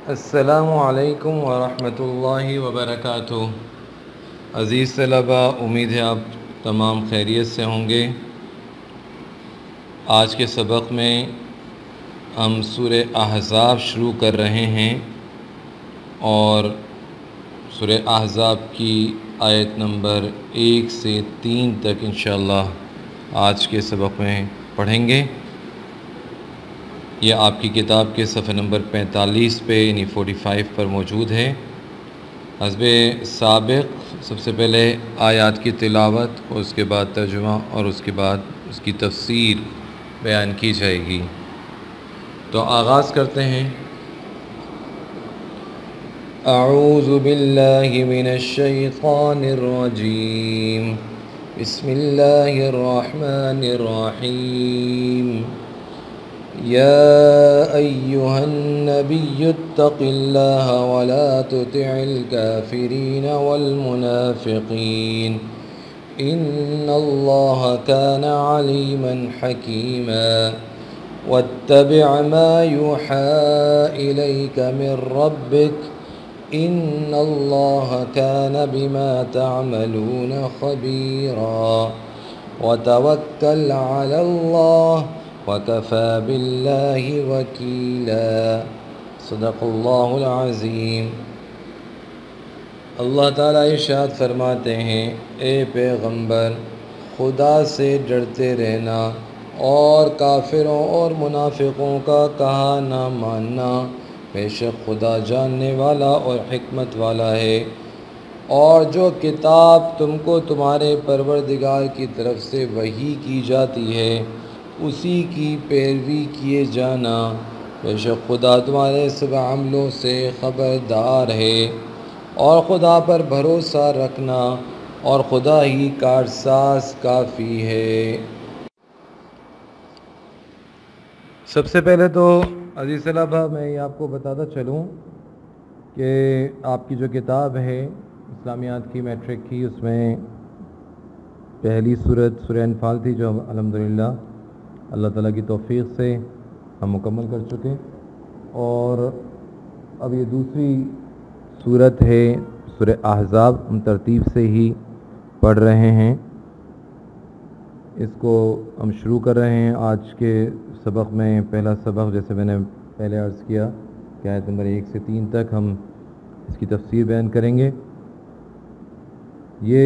السلام علیکم ورحمۃ اللہ وبرکاتہ۔ عزیز طلبہ، امید ہے آپ تمام خیریت سے ہوں گے۔ آج کے سبق میں ہم سورہ احزاب شروع کر رہے ہیں اور سورہ احزاب کی آیت نمبر 1 سے 3 تک انشاءاللہ آج کے سبق میں پڑھیں گے۔ یہ آپ کی کتاب کے صفحہ نمبر 45 پہ یعنی 45 پر موجود ہے۔ حسب سابق سب سے پہلے آیات کی تلاوت اور اس کے بعد ترجمہ اور اس کے بعد اس کی تفسیر بیان کی جائے گی۔ تو آغاز کرتے ہیں۔ اعوذ باللہ من الشیطان الرجیم، بسم اللہ الرحمن الرحیم۔ يا أيها النبي اتق الله ولا تطع الكافرين والمنافقين إن الله كان عليما حكيما واتبع ما يوحى إليك من ربك إن الله كان بما تعملون خبيرا وتوكل على الله وَكَفَى بِاللَّهِ وَكِيلًا۔ صدق اللہ العظیم۔ اللہ تعالیٰ ارشاد فرماتے ہیں، اے پیغمبر، خدا سے ڈرتے رہنا اور کافروں اور منافقوں کا کہا نہ ماننا، بے شک خدا جاننے والا اور حکمت والا ہے۔ اور جو کتاب تم کو تمہارے پروردگار کی طرف سے وحی کی جاتی ہے اسی کی پیروی کیے جانا، بے شک خدا تمہارے سب عملوں سے خبردار ہے۔ اور خدا پر بھروسہ رکھنا اور خدا ہی کارساز کافی ہے۔ سب سے پہلے تو عزیز طلبہ میں یہ آپ کو بتاتا چلوں کہ آپ کی جو کتاب ہے اسلامیات کی میٹرک کی، اس میں پہلی سورہ انفال تھی جو الحمدللہ اللہ تعالیٰ کی توفیق سے ہم مکمل کر چکے، اور اب یہ دوسری سورت ہے سورہ احزاب، ہم ترتیب سے ہی پڑھ رہے ہیں۔ اس کو ہم شروع کر رہے ہیں آج کے سبق میں۔ پہلا سبق جیسے میں نے پہلے عرض کیا کہ آیت نمبر 1 سے 3 تک ہم اس کی تفسیر بیان کریں گے۔ یہ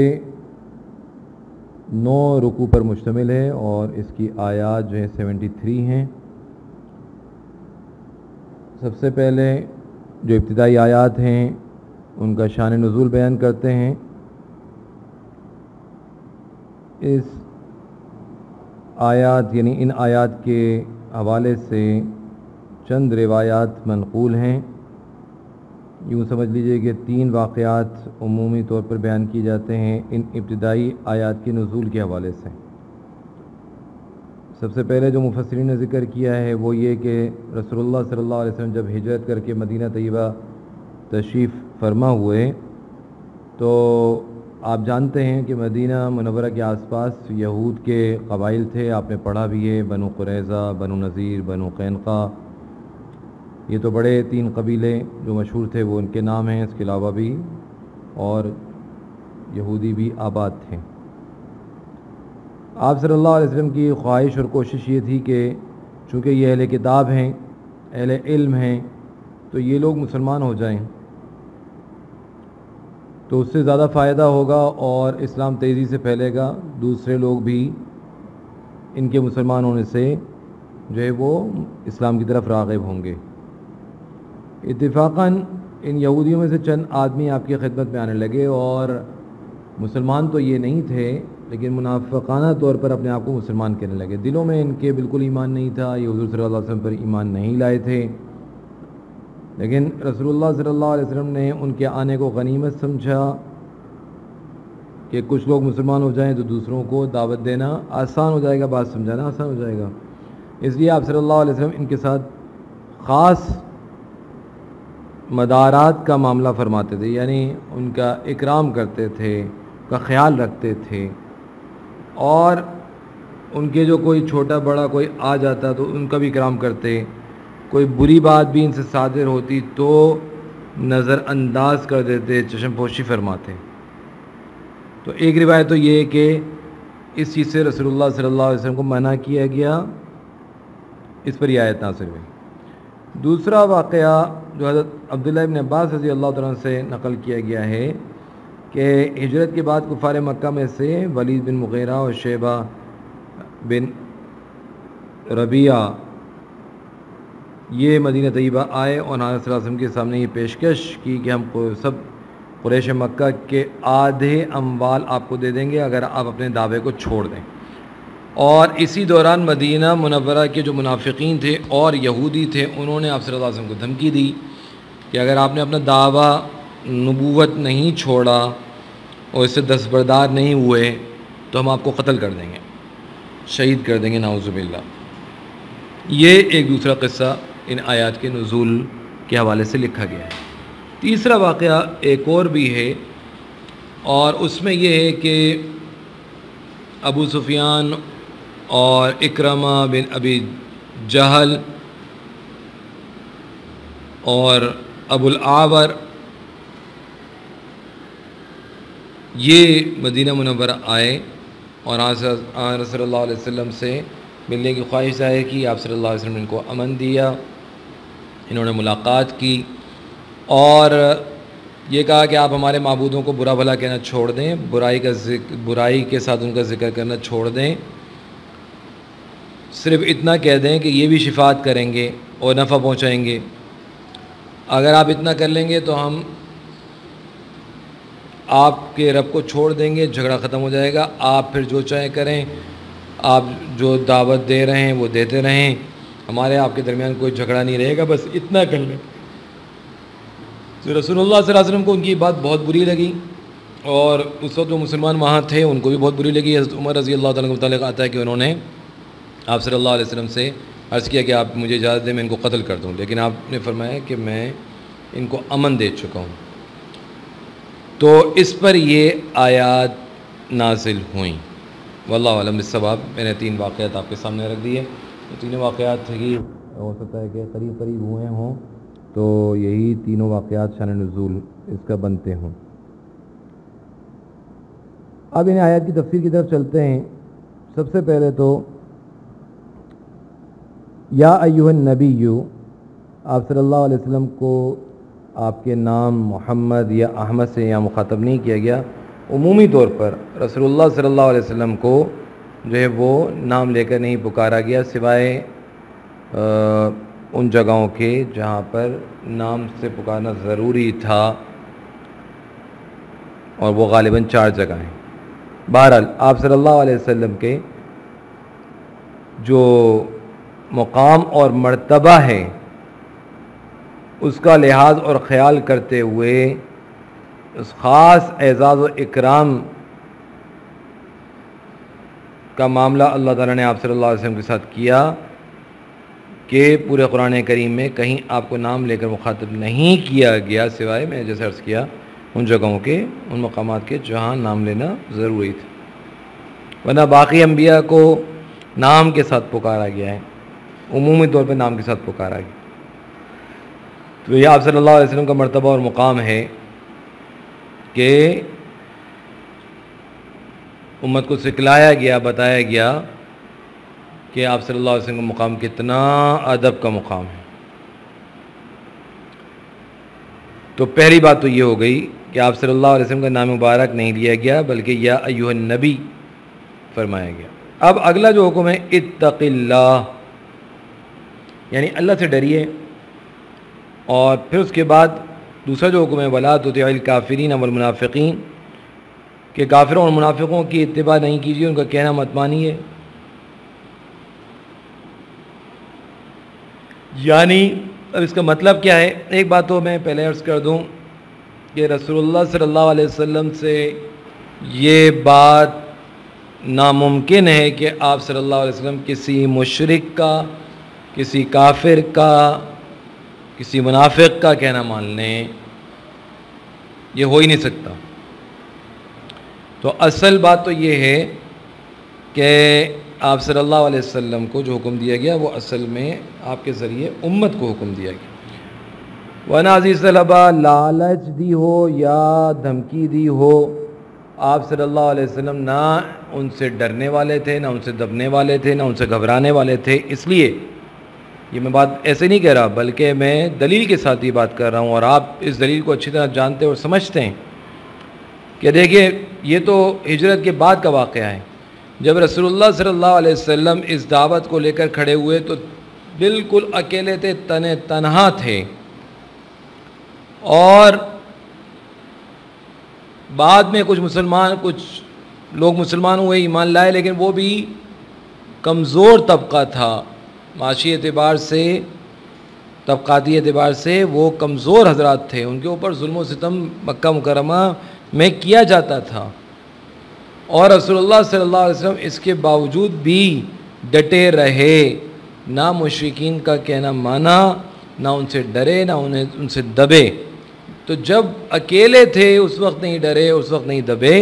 9 رکوع پر مشتمل ہے اور اس کی آیات جو ہے 73 ہیں۔ سب سے پہلے جو ابتدائی آیات ہیں ان کا شان نزول بیان کرتے ہیں۔ اس آیات یعنی ان آیات کے حوالے سے چند روایات منقول ہیں۔ یوں سمجھ لیجئے کہ 3 واقعات عمومی طور پر بیان کیے جاتے ہیں ان ابتدائی آیات کے نزول کے حوالے سے۔ سب سے پہلے جو مفسرین نے ذکر کیا ہے وہ یہ کہ رسول اللہ صلی اللہ علیہ وسلم جب ہجرت کر کے مدینہ طیبہ تشریف فرما ہوئے تو آپ جانتے ہیں کہ مدینہ منورہ کے آس پاس یہود کے قبائل تھے، آپ نے پڑھا بھی ہے، بنو قریظہ، بنو نذیر، بنو قینقاع۔ یہ تو بڑے 3 قبیلے جو مشہور تھے وہ ان کے نام ہیں، اس کے علاوہ بھی اور یہودی بھی آباد تھے۔ آپ صلی اللہ علیہ وسلم کی خواہش اور کوشش یہ تھی کہ چونکہ یہ اہل کتاب ہیں، اہل علم ہیں، تو یہ لوگ مسلمان ہو جائیں تو اس سے زیادہ فائدہ ہوگا اور اسلام تیزی سے پھیلے گا، دوسرے لوگ بھی ان کے مسلمان ہونے سے جو ہے وہ اسلام کی طرف راغب ہوں گے۔ اتفاقاً ان یہودیوں میں سے چند آدمی آپ کی خدمت میں آنے لگے اور مسلمان تو یہ نہیں تھے لیکن منافقانہ طور پر اپنے آپ کو مسلمان کہنے لگے۔ دلوں میں ان کے بالکل ایمان نہیں تھا، یہ حضور صلی اللہ علیہ وسلم پر ایمان نہیں لائے تھے، لیکن رسول اللہ صلی اللہ علیہ وسلم نے ان کے آنے کو غنیمت سمجھا کہ کچھ لوگ مسلمان ہو جائیں تو دوسروں کو دعوت دینا آسان ہو جائے گا، بات سمجھانا آسان ہو جائے گا۔ اس لیے آپ صلی اللہ علیہ وسلم ان کے ساتھ خاص مدارات کا معاملہ فرماتے تھے، یعنی ان کا اکرام کرتے تھے، ان کا خیال رکھتے تھے، اور ان کے جو کوئی چھوٹا بڑا کوئی آ جاتا تو ان کا بھی اکرام کرتے، کوئی بری بات بھی ان سے صادر ہوتی تو نظر انداز کر دیتے، چشم پوشی فرماتے۔ تو ایک روایت تو یہ ہے کہ اس چیز سے رسول اللہ صلی اللہ علیہ وسلم کو منع کیا گیا، اس پر یہ آیت نازل ہوئی۔ دوسرا واقعہ جو حضرت عبداللہ ابن عباس رضی اللہ تعالیٰ سے نقل کیا گیا ہے کہ ہجرت کے بعد کفار مکہ میں سے ولید بن مغیرہ اور شیبہ بن ربیعہ یہ مدینہ طیبہ آئے اور حضرت صلی اللہ علیہ وسلم کے سامنے یہ پیشکش کی کہ ہم سب قریش مکہ کے آدھے اموال آپ کو دے دیں گے اگر آپ اپنے دعوے کو چھوڑ دیں۔ اور اسی دوران مدینہ منورہ کے جو منافقین تھے اور یہودی تھے انہوں نے آپ صلی اللہ علیہ وسلم کو دھمکی دی کہ اگر آپ نے اپنا دعویٰ نبوت نہیں چھوڑا اور اس سے دستبردار نہیں ہوئے تو ہم آپ کو قتل کر دیں گے، شہید کر دیں گے، نعوذ باللہ۔ یہ ایک دوسرا قصہ ان آیات کے نزول کے حوالے سے لکھا گیا ہے۔ تیسرا واقعہ ایک اور بھی ہے، اور اس میں یہ ہے کہ ابو سفیان اور اکرمہ بن ابی جہل اور ابو العاور یہ مدینہ منورہ آئے اور آپ صلی اللہ علیہ وسلم سے ملنے کی خواہش ظاہر کی۔ آپ صلی اللہ علیہ وسلم نے ان کو امن دیا، انہوں نے ملاقات کی اور یہ کہا کہ آپ ہمارے معبودوں کو برا بھلا کہنا چھوڑ دیں، برائی کے ساتھ ان کا ذکر کرنا چھوڑ دیں، صرف اتنا کہہ دیں کہ یہ بھی شفاعت کریں گے اور نفع پہنچائیں گے۔ اگر آپ اتنا کر لیں گے تو ہم آپ کے رب کو چھوڑ دیں گے، جھگڑا ختم ہو جائے گا، آپ پھر جو چاہیں کریں، آپ جو دعوت دے رہے ہیں وہ دیتے رہیں، ہمارے آپ کے درمیان کوئی جھگڑا نہیں رہے گا، بس اتنا کر لیں۔ تو رسول اللہ صلی اللہ علیہ وسلم کو ان کی بات بہت بری لگی، اور اس وقت جو مسلمان وہاں تھے ان کو بھی بہت بری لگی۔ حضرت عمر رضی اللہ تعالیٰ کو متعلق آتا ہے کہ انہوں نے آپ صلی اللہ علیہ وسلم سے عرض کیا کہ آپ مجھے اجازت دیں میں ان کو قتل کر دوں، لیکن آپ نے فرمایا کہ میں ان کو امن دے چکا ہوں۔ تو اس پر یہ آیات نازل ہوئیں۔ واللہ اعلم بالصواب۔ میں نے 3 واقعات آپ کے سامنے رکھ دیے، تینوں واقعات ہی ہو سکتا ہے کہ قریب قریب ہوئے ہوں، تو یہی تینوں واقعات شان نزول اس کا بنتے ہوں۔ اب ان آیات کی تفسیر کی طرف چلتے ہیں۔ سب سے پہلے تو یا ایھا النبی، آپ صلی اللہ علیہ وسلم کو آپ کے نام محمد یا احمد سے یا مخاطب نہیں کیا گیا، عمومی طور پر رسول اللہ صلی اللہ علیہ وسلم کو جو ہے وہ نام لے کر نہیں پکارا گیا، سوائے ان جگہوں کے جہاں پر نام سے پکارنا ضروری تھا، اور وہ غالباً 4 جگہ ہیں۔ بہرحال آپ صلی اللہ علیہ وسلم کے جو مقام اور مرتبہ ہے اس کا لحاظ اور خیال کرتے ہوئے اس خاص اعزاز و اکرام کا معاملہ اللہ تعالیٰ نے آپ صلی اللہ علیہ وسلم کے ساتھ کیا کہ پورے قرآن کریم میں کہیں آپ کو نام لے کر مخاطب نہیں کیا گیا، سوائے میں جیسے عرض کیا ان جگہوں کے، ان مقامات کے جہاں نام لینا ضروری تھا، ورنہ باقی انبیاء کو نام کے ساتھ پکارا گیا ہے، عمومی طور پہ نام کے ساتھ پکارا گیا۔ تو یہ آپ صلی اللہ علیہ وسلم کا مرتبہ اور مقام ہے کہ امت کو سکھلایا گیا، بتایا گیا کہ آپ صلی اللہ علیہ وسلم کا مقام کتنا ادب کا مقام ہے۔ تو پہلی بات تو یہ ہو گئی کہ آپ صلی اللہ علیہ وسلم کا نام مبارک نہیں لیا گیا، بلکہ یا ایھا النبی فرمایا گیا۔ اب اگلا جو حکم ہے اتق اللہ، یعنی اللہ سے ڈریے، اور پھر اس کے بعد دوسرا جو حکم ہے ولا تطع الکافرین والمنافقین، کہ کافروں اور منافقوں کی اتباع نہیں کیجیے، ان کا کہنا مت مانیے۔ یعنی اب اس کا مطلب کیا ہے؟ ایک بات تو میں پہلے عرض کر دوں کہ رسول اللہ صلی اللہ علیہ وسلم سے یہ بات ناممکن ہے کہ آپ صلی اللہ علیہ وسلم کسی مشرک کا، کسی کافر کا، کسی منافق کا کہنا مان لیں، یہ ہو ہی نہیں سکتا۔ تو اصل بات تو یہ ہے کہ آپ صلی اللہ علیہ وسلم کو جو حکم دیا گیا وہ اصل میں آپ کے ذریعے امت کو حکم دیا گیا. ورنہ عزیز طلبہ لالچ دی ہو یا دھمکی دی ہو، آپ صلی اللہ علیہ وسلم نہ ان سے ڈرنے والے تھے، نہ ان سے دبنے والے تھے، نہ ان سے گھبرانے والے تھے. اس لیے یہ میں بات ایسے نہیں کہہ رہا، بلکہ میں دلیل کے ساتھ یہ بات کر رہا ہوں، اور آپ اس دلیل کو اچھی طرح جانتے اور سمجھتے ہیں کہ دیکھیے یہ تو ہجرت کے بعد کا واقعہ ہے. جب رسول اللہ صلی اللہ علیہ وسلم اس دعوت کو لے کر کھڑے ہوئے تو بالکل اکیلے تھے، تنہا تھے. اور بعد میں کچھ لوگ مسلمان ہوئے، ایمان لائے، لیکن وہ بھی کمزور طبقہ تھا. معاشی اعتبار سے، طبقاتی اعتبار سے وہ کمزور حضرات تھے. ان کے اوپر ظلم و ستم مکہ مکرمہ میں کیا جاتا تھا، اور رسول اللہ صلی اللہ علیہ وسلم اس کے باوجود بھی ڈٹے رہے، نہ مشرکین کا کہنا مانا، نہ ان سے ڈرے، نہ ان سے دبے. تو جب اکیلے تھے اس وقت نہیں ڈرے، اس وقت نہیں دبے،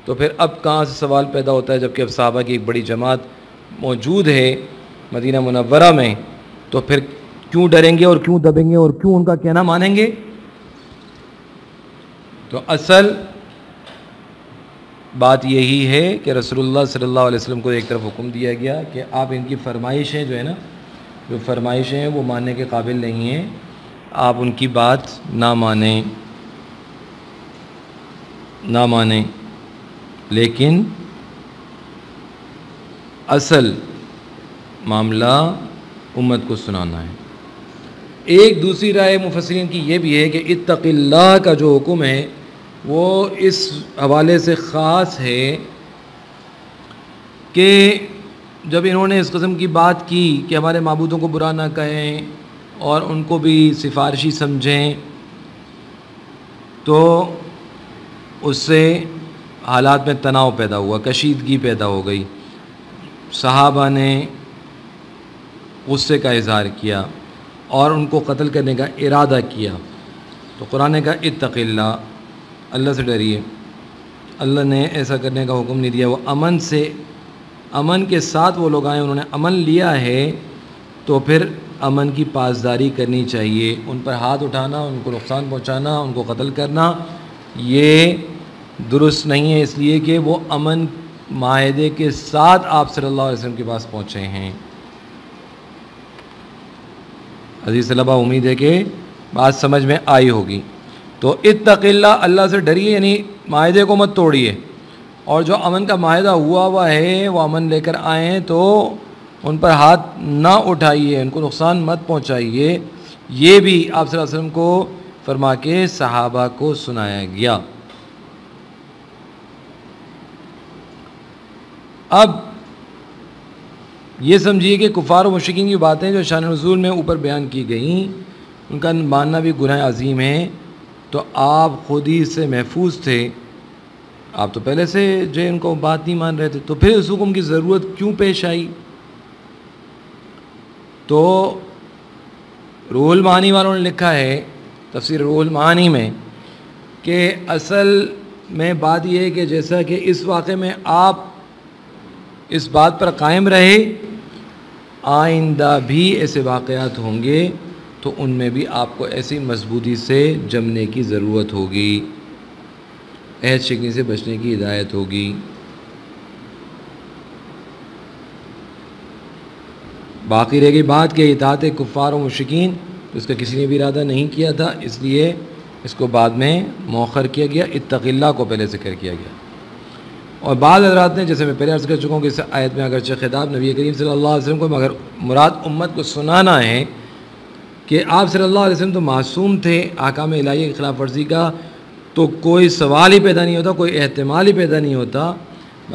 تو پھر اب کہاں سے سوال پیدا ہوتا ہے جبکہ اب صحابہ کی ایک بڑی جماعت موجود ہے مدینہ منورہ میں، تو پھر کیوں ڈریں گے اور کیوں دبیں گے اور کیوں ان کا کہنا مانیں گے؟ تو اصل بات یہی ہے کہ رسول اللہ صلی اللہ علیہ وسلم کو ایک طرف حکم دیا گیا کہ آپ ان کی فرمائشیں جو فرمائشیں ہیں وہ ماننے کے قابل نہیں ہیں، آپ ان کی بات نہ مانیں، لیکن اصل معاملہ امت کو سنانا ہے. ایک دوسری رائے مفسرین کی یہ بھی ہے کہ اتق اللہ کا جو حکم ہے وہ اس حوالے سے خاص ہے کہ جب انہوں نے اس قسم کی بات کی کہ ہمارے معبودوں کو برا نہ کہیں اور ان کو بھی سفارشی سمجھیں، تو اس سے حالات میں تناؤ پیدا ہوا، کشیدگی پیدا ہو گئی. صحابہ نے غصے کا اظہار کیا اور ان کو قتل کرنے کا ارادہ کیا. تو قرآن نے کہا اتق اللہ، اللہ سے ڈریے. اللہ نے ایسا کرنے کا حکم نہیں دیا. وہ امن کے ساتھ وہ لوگ آئے، انہوں نے امن لیا ہے تو پھر امن کی پاسداری کرنی چاہیے. ان پر ہاتھ اٹھانا، ان کو نقصان پہنچانا، ان کو قتل کرنا یہ درست نہیں ہے، اس لیے کہ وہ امن معاہدے کے ساتھ آپ صلی اللہ علیہ وسلم کے پاس پہنچے ہیں. عزیز طلبہ امید ہے کہ بات سمجھ میں آئی ہوگی. تو اتق اللہ، اللہ سے ڈریے، یعنی معاہدے کو مت توڑیے، اور جو امن کا معاہدہ ہوا ہے وہ امن لے کر آئیں تو ان پر ہاتھ نہ اٹھائیے، ان کو نقصان مت پہنچائیے. یہ بھی آپ صلی اللہ علیہ وسلم کو فرما کے صحابہ کو سنایا گیا. اب یہ سمجھیے کہ کفار و مشرکین کی باتیں جو شان نزول میں اوپر بیان کی گئیں ان کا ماننا بھی گناہ عظیم ہے. تو آپ خود ہی سے محفوظ تھے، آپ تو پہلے سے جو ان کو بات نہیں مان رہے تھے، تو پھر اس حکم کی ضرورت کیوں پیش آئی؟ تو روح المعانی والوں نے لکھا ہے تفسیر روح المعانی میں کہ اصل میں بات یہ ہے کہ جیسا کہ اس واقعے میں آپ اس بات پر قائم رہے، آئندہ بھی ایسے واقعات ہوں گے تو ان میں بھی آپ کو ایسی مضبوطی سے جمنے کی ضرورت ہوگی، عہد شکنی سے بچنے کی ہدایت ہوگی. باقی رہ گئی بات کہ اطاعت کفار و مشرکین، اس کا کسی نے بھی ارادہ نہیں کیا تھا، اس لیے اس کو بعد میں مؤخر کیا گیا. اتق اللہ کو پہلے ذکر کیا گیا. اور بعض حضرات نے، جیسے میں پہلے عرض کر چکا ہوں کہ اس آیت میں اگرچہ خطاب نبی کریم صلی اللہ علیہ وسلم کو، مگر مراد امت کو سنانا ہے کہ آپ صلی اللہ علیہ وسلم تو معصوم تھے احکام الہیہ کی خلاف ورزی کا، تو کوئی سوال ہی پیدا نہیں ہوتا، کوئی احتمال ہی پیدا نہیں ہوتا.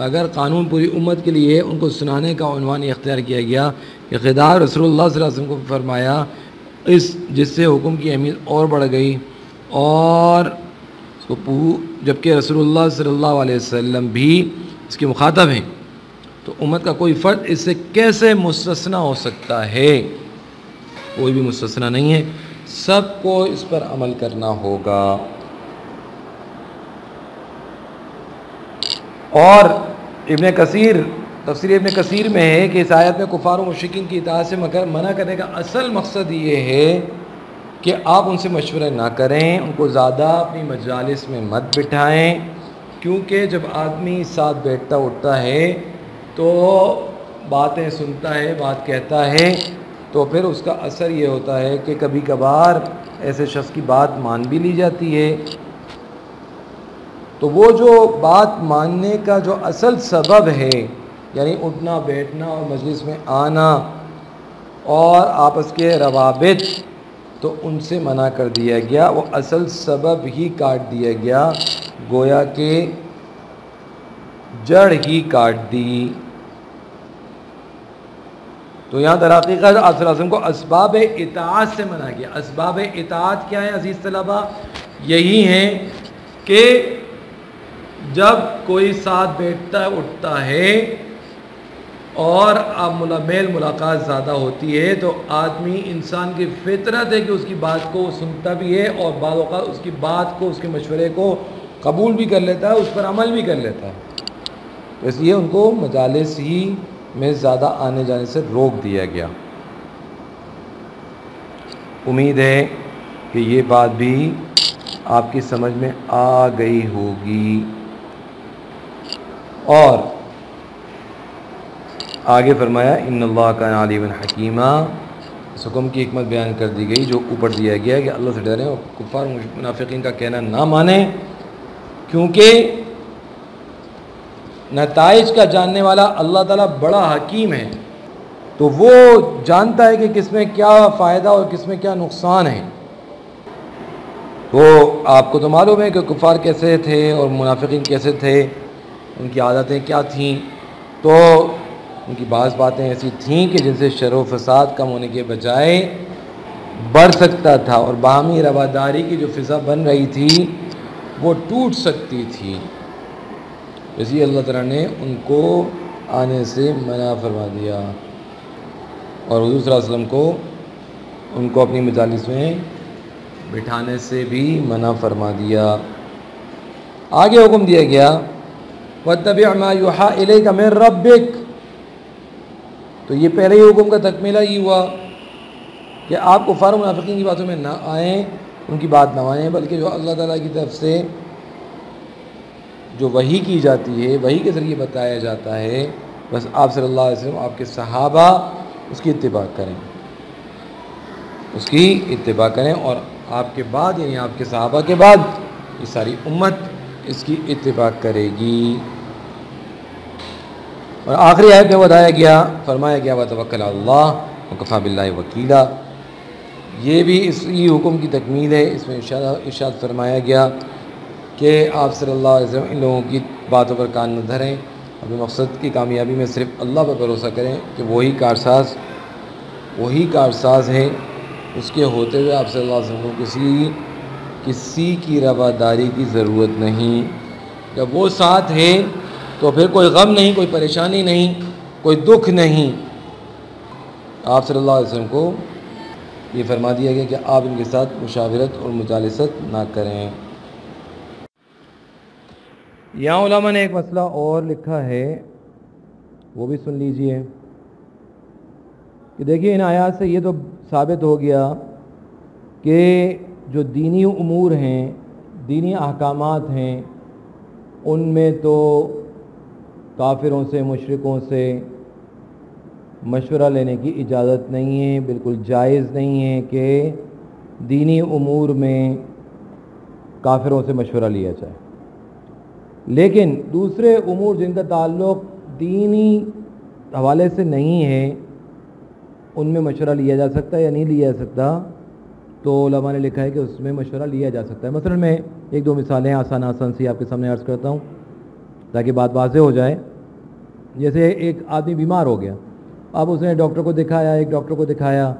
اگر قانون پوری امت کے لیے ان کو سنانے کا عنوان اختیار کیا گیا کہ خطاب رسول اللہ صلی اللہ علیہ وسلم کو فرمایا، جس سے حکم کی اہمیت اور بڑھ گئی، اور جبکہ رسول اللہ صلی اللہ علیہ وسلم بھی اس کے مخاطب ہیں، تو امت کا کوئی فرد اس سے کیسے مستثنی ہو سکتا ہے؟ کوئی بھی مستثنی نہیں ہے، سب کو اس پر عمل کرنا ہوگا. اور ابن کثیر تفسیر ابن کثیر میں ہے کہ اس آیت میں کفار و مشرکین کی اطاعت سے منع کرنے کا اصل مقصد یہ ہے کہ آپ ان سے مشورہ نہ کریں، ان کو زیادہ اپنی مجالس میں مت بٹھائیں، کیونکہ جب آدمی ساتھ بیٹھتا اٹھتا ہے تو باتیں سنتا ہے، بات کہتا ہے، تو پھر اس کا اثر یہ ہوتا ہے کہ کبھی کبھار ایسے شخص کی بات مان بھی لی جاتی ہے۔ تو وہ جو بات ماننے کا جو اصل سبب ہے، یعنی اٹھنا بیٹھنا اور مجلس میں آنا اور آپس کے روابط، تو ان سے منع کر دیا گیا، وہ اصل سبب ہی کاٹ دیا گیا، گویا کہ جڑ ہی کاٹ دی۔ تو یہاں در حقیقت آپ صلی اللہ علیہ وسلم کو اسباب اطاعت سے منع کیا۔ اسباب اطاعت کیا ہے عزیز طلبہ؟ یہی ہیں کہ جب کوئی ساتھ بیٹھتا اٹھتا ہے اور میل ملاقات زیادہ ہوتی ہے تو آدمی، انسان کی فطرت ہے کہ اس کی بات کو سنتا بھی ہے اور بعض اوقات اس کی بات کو، اس کے مشورے کو قبول بھی کر لیتا ہے، اس پر عمل بھی کر لیتا ہے۔ تو اس لیے ان کو مجالس ہی میں زیادہ آنے جانے سے روک دیا گیا۔ امید ہے کہ یہ بات بھی آپ کی سمجھ میں آ گئی ہوگی۔ اور آگے فرمایا ان اللہ کان علیما حکیما، اس حکم کی حکمت بیان کر دی گئی جو اوپر دیا گیا کہ اللہ سے ڈریں اور کفار منافقین کا کہنا نہ مانیں، کیونکہ نتائج کا جاننے والا اللہ تعالیٰ بڑا حکیم ہے، تو وہ جانتا ہے کہ کس میں کیا فائدہ اور کس میں کیا نقصان ہے۔ تو آپ کو تو معلوم ہے کہ کفار کیسے تھے اور منافقین کیسے تھے، ان کی عادتیں کیا تھیں۔ تو ان کی بعض باتیں ایسی تھیں کہ جن سے شر و فساد کم ہونے کے بجائے بڑھ سکتا تھا، اور باہمی رواداری کی جو فضا بن رہی تھی وہ ٹوٹ سکتی تھی، اس لیے اللہ تعالیٰ نے ان کو آنے سے منع فرما دیا، اور حضور صلی اللہ علیہ وسلم کو ان کو اپنی مجالس میں بٹھانے سے بھی منع فرما دیا۔ آگے حکم دیا گیا وَاتَّبِعْ مَا يُوحَىٰ إِلَيْكَ مِن رَبِّكَ، تو یہ پہلے ہی حکم کا تکملہ ہی ہوا کہ آپ کفار و منافقین کی باتوں میں نہ آئیں، ان کی بات نہ مانیں، بلکہ جو اللہ تعالیٰ کی طرف سے جو وحی کی جاتی ہے، وحی کے ذریعے بتایا جاتا ہے، بس آپ صلی اللہ علیہ وسلم، آپ کے صحابہ اس کی اتباع کریں، اس کی اتباع کریں، اور آپ کے بعد یعنی آپ کے صحابہ کے بعد یہ ساری امت اس کی اتباع کرے گی۔ اور آخری آیت میں بتایا گیا، فرمایا گیا وَتَوَكَّلْ عَلَى اللَّهِ وَكَفَىٰ بِاللَّهِ وَكِيلًا، یہ بھی اسی حکم کی تکمیل ہے۔ اس میں ارشاد فرمایا گیا کہ آپ صلی اللہ علیہ وسلم ان لوگوں کی باتوں پر کان نہ دھریں، اپنے مقصد کی کامیابی میں صرف اللہ پر بھروسہ کریں کہ وہی کارساز ہے، اس کے ہوتے ہوئے آپ صلی اللہ علیہ وسلم کو کسی کی رواداری کی ضرورت نہیں۔ جب وہ ساتھ ہے تو پھر کوئی غم نہیں، کوئی پریشانی نہیں، کوئی دکھ نہیں۔ آپ صلی اللہ علیہ وسلم کو یہ فرما دیا گیا کہ آپ ان کے ساتھ مشاورت اور مجالست نہ کریں۔ یہاں علماء نے ایک مسئلہ اور لکھا ہے، وہ بھی سن لیجئے کہ دیکھیے ان آیات سے یہ تو ثابت ہو گیا کہ جو دینی امور ہیں، دینی احکامات ہیں، ان میں تو کافروں سے، مشرکوں سے مشورہ لینے کی اجازت نہیں ہے، بالکل جائز نہیں ہے کہ دینی امور میں کافروں سے مشورہ لیا جائے۔ لیکن دوسرے امور جن کا تعلق دینی حوالے سے نہیں ہے، ان میں مشورہ لیا جا سکتا ہے یا نہیں لیا جا سکتا، تو علماء نے لکھا ہے کہ اس میں مشورہ لیا جا سکتا ہے۔ مثلا میں ایک دو مثالیں آسان سی آپ کے سامنے عرض کرتا ہوں تاکہ بات واضح ہو جائے۔ جیسے ایک آدمی بیمار ہو گیا، اب اس نے ڈاکٹر کو دکھایا، ایک ڈاکٹر کو دکھایا،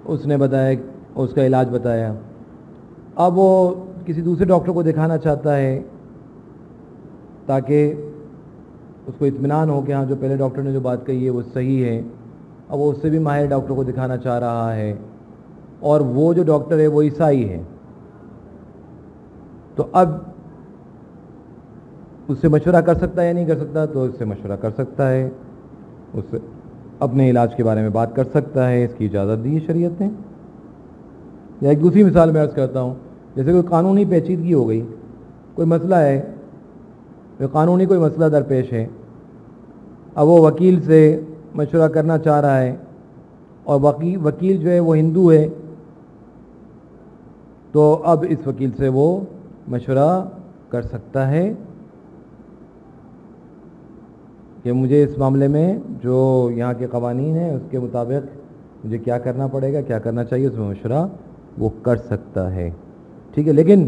اس نے بتایا، اس کا علاج بتایا، اب وہ کسی دوسرے ڈاکٹر کو دکھانا چاہتا ہے تاکہ اس کو اطمینان ہو کہ ہاں جو پہلے ڈاکٹر نے جو بات کہی ہے وہ صحیح ہے۔ اب وہ اس سے بھی ماہر ڈاکٹر کو دکھانا چاہ رہا ہے، اور وہ جو ڈاکٹر ہے وہ عیسائی ہے، تو اب اس سے مشورہ کر سکتا ہے یا نہیں کر سکتا؟ تو اس سے مشورہ کر سکتا ہے۔ اس سے اپنے علاج کے بارے میں بات کر سکتا ہے، اس کی اجازت دی ہے شریعت نے۔ یا ایک دوسری مثال میں عرض کرتا ہوں، جیسے کوئی قانونی پیچیدگی ہو گئی، کوئی مسئلہ ہے، قانونی کوئی مسئلہ درپیش ہے، اب وہ وکیل سے مشورہ کرنا چاہ رہا ہے، اور وکیل جو ہے وہ ہندو ہے، تو اب اس وکیل سے وہ مشورہ کر سکتا ہے کہ مجھے اس معاملے میں جو یہاں کے قوانین ہیں اس کے مطابق مجھے کیا کرنا پڑے گا، کیا کرنا چاہیے، اس میں مشورہ وہ کر سکتا ہے، ٹھیک ہے۔ لیکن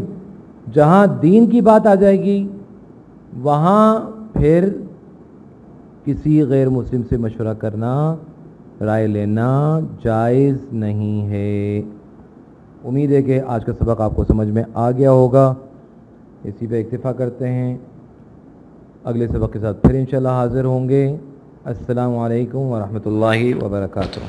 جہاں دین کی بات آ جائے گی وہاں پھر کسی غیر مسلم سے مشورہ کرنا، رائے لینا جائز نہیں ہے۔ امید ہے کہ آج کا سبق آپ کو سمجھ میں آ گیا ہوگا، اسی پہ اکتفا کرتے ہیں، اگلے سبق کے ساتھ پھر انشاءاللہ حاضر ہوں گے۔ السلام علیکم ورحمۃ اللہ وبرکاتہ۔